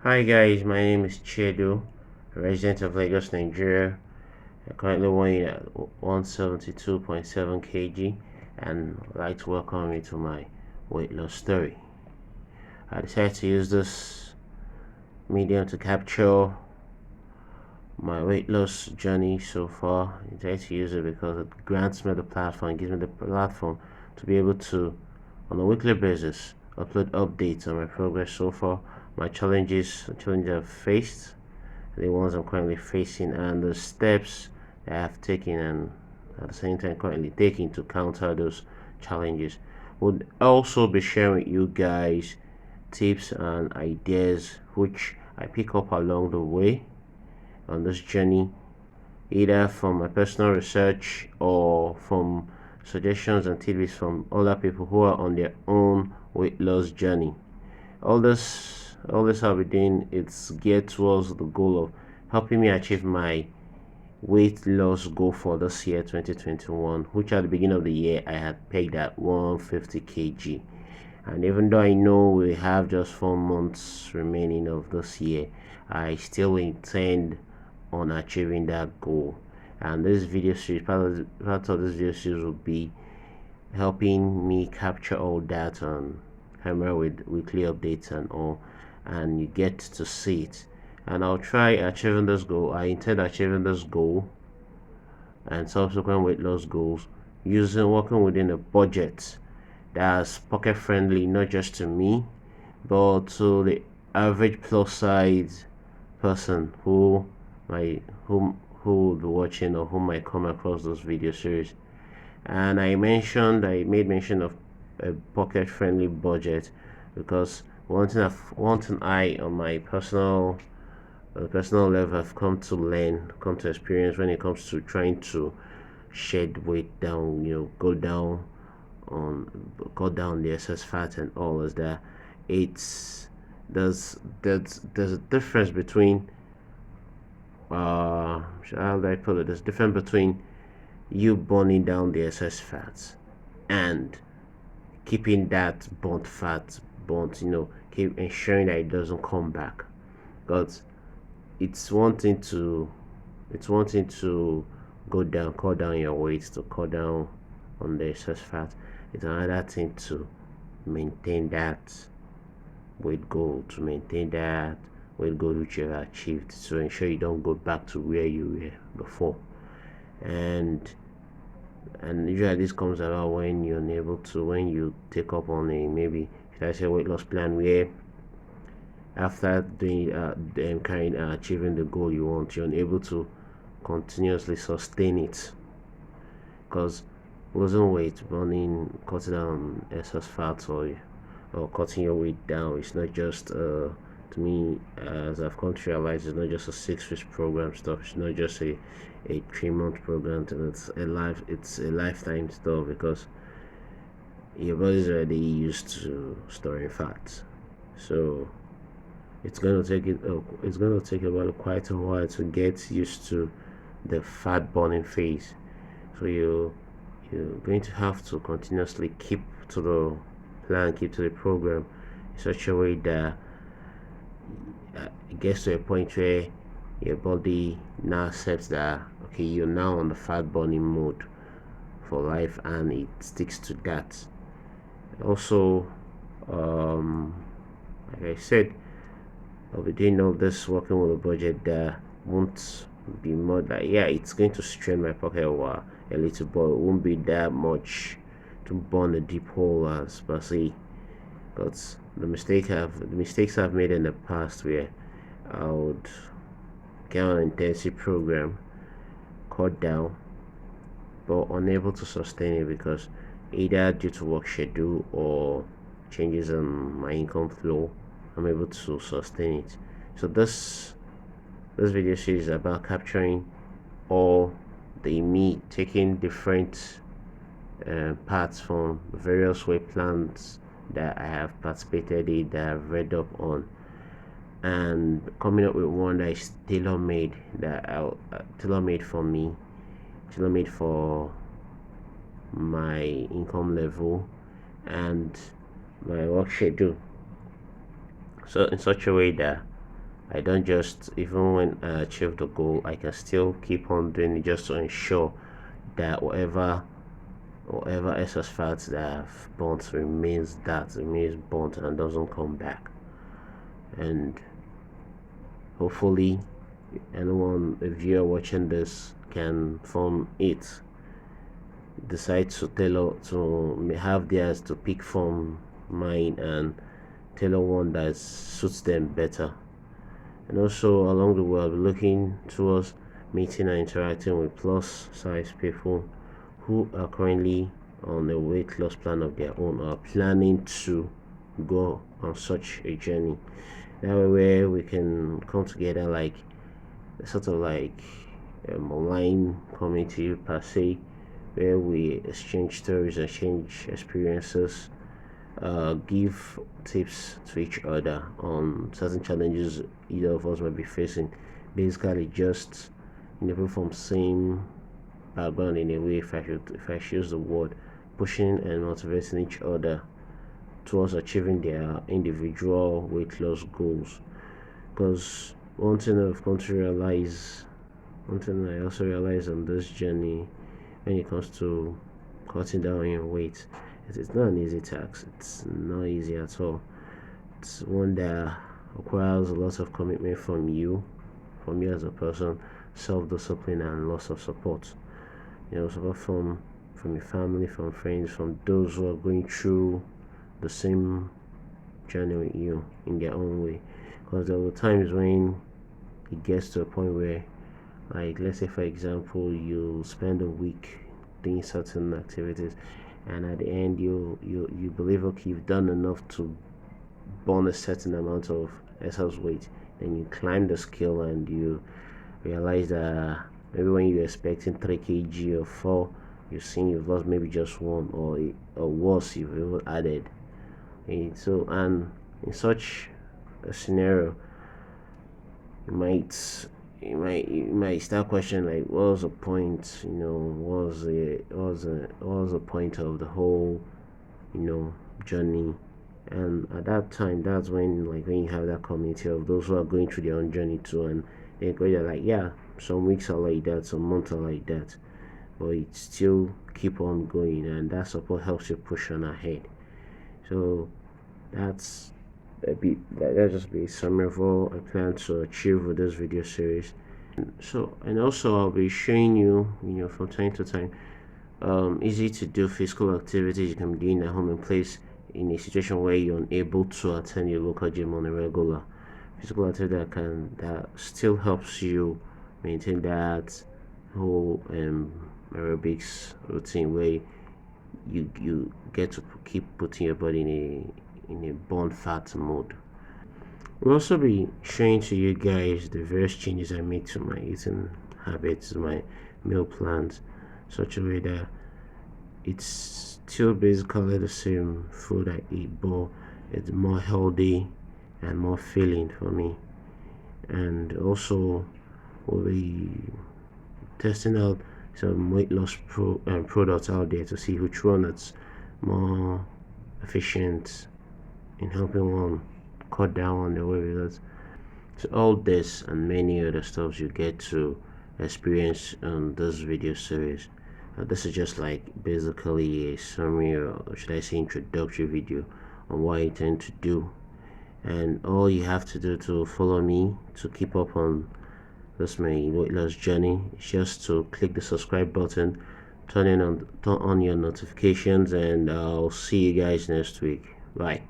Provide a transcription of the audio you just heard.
Hi guys, my name is Chedo, a resident of Lagos, Nigeria. I currently weighing at 172.7 kg and I'd like to welcome you to my weight loss story. I decided to use this medium to capture my weight loss journey so far. I decided to use it because it grants me the platform, gives me the platform to be able to, on a weekly basis, upload updates on my progress so far, my challenges, the challenges I've faced, the ones I'm currently facing, and the steps that I have taken and at the same time currently taking to counter those challenges. Would also be sharing with you guys tips and ideas which I pick up along the way on this journey, either from my personal research or from suggestions and tidbits from other people who are on their own weight loss journey. All this I'll be doing, it's geared towards the goal of helping me achieve my weight loss goal for this year 2021, which at the beginning of the year I had pegged at 150 kg. And even though I know we have just 4 months remaining of this year, I still intend on achieving that goal. And this video series, part of this video series will be helping me capture all that on camera with weekly updates and all, and you get to see it. And I'll try achieving this goal. I intend achieving this goal and subsequent weight loss goals working within a budget that's pocket friendly, not just to me but to the average plus size person who will be watching or who might come across those video series. And I made mention of a pocket friendly budget because one thing I on my personal level I've come to experience when it comes to trying to shed weight down, on cut down the excess fat and all, is that it's there's a difference between how do I put it? There's a difference between you burning down the excess fats and keeping that burnt fat burnt, keep ensuring that it doesn't come back. Because it's one thing to go down, cut down your weight, to cut down on the excess fat. It's another thing to maintain that weight goal which you have achieved, to ensure you don't go back to where you were before. And usually this comes about when when you take up on a, maybe should I say, weight loss plan, where after doing achieving the goal you want, you're unable to continuously sustain it. Because losing weight, burning, cutting down excess fat, or cutting your weight down, it's not just to me, as I've come to realize, it's not just a 6 week program stuff. It's not just a 3 month program, and it's a lifetime stuff, because your body's already used to storing fat. So it's gonna take about quite a while to get used to the fat burning phase. So you're going to have to continuously keep to the plan, keep to the program in such a way that it gets to a point where your body now accepts that, okay, you're now on the fat burning mode for life, and it sticks to that. Also, like I said, I'll be doing all this working with a budget that won't be more like, yeah, it's going to strain my pocket a little, but it won't be that much to burn a deep hole as per se. But the mistakes I've made in the past, where I would get on an intensive program, cut down, but unable to sustain it because either due to work schedule or changes in my income flow, I'm able to sustain it. So this video series is about capturing all the me taking different parts from various weight plans that I have participated in, that I've read up on, and coming up with one that is tailor made, tailor made for me, tailor made for my income level and my work schedule. So in such a way that I don't just, even when I achieve the goal, I can still keep on doing it just to ensure that whatever excess fats that I've burnt remains burnt and doesn't come back. And hopefully anyone, a viewer watching this, can from it decide to tailor, to have theirs, to pick from mine and tailor one that suits them better. And also along the way, I'll be looking towards meeting and interacting with plus size people who are currently on a weight loss plan of their own or planning to go on such a journey. That way, where we can come together like sort of like a online community per se, where we exchange stories, exchange experiences, give tips to each other on certain challenges either of us might be facing. Basically, just people from same background in a way, if I should use the word, pushing and motivating each other towards achieving their individual weight loss goals. Because one thing I also realize on this journey when it comes to cutting down on your weight, it's not an easy task. It's not easy at all. It's one that requires a lot of commitment from you as a person, self-discipline, and lots of support. Support from your family, from friends, from those who are going through the same journey with you in their own way. Because there were times when it gets to a point where, like, let's say for example, you spend a week doing certain activities, and at the end you believe, okay, you've done enough to burn a certain amount of excess weight. Then you climb the scale and you realize that maybe when you're expecting 3 kg or 4, you've seen you've lost maybe just 1, or worse, you've even added. And so, and in such a scenario, you might start questioning, like, what was the point? What was the point of the whole journey? And at that time, that's when, like, when you have that community of those who are going through their own journey too, and they're like, yeah, some weeks are like that, some months are like that, but it still keep on going, and that support helps you push on ahead. So that's just be a summary of all I plan to achieve with this video series. And also I'll be showing you, from time to time, easy to do physical activities you can be doing at home in place in a situation where you're unable to attend your local gym on a regular. Physical activity that still helps you maintain that whole aerobics routine where you get to keep putting your body in a burn fat mode. We'll also be showing to you guys the various changes I made to my eating habits, my meal plans, such a way that it's still basically the same food I eat, but it's more healthy and more filling for me. And also we'll be testing out some weight loss products out there to see which one is more efficient in helping one cut down on the weight. Because so all this and many other stuff you get to experience on this video series. This is just like basically a summary, or should I say introductory video on what I intend to do. And all you have to do to follow me to keep up on this my weight loss journey is just to click the subscribe button, turn on your notifications, and I'll see you guys next week. Bye.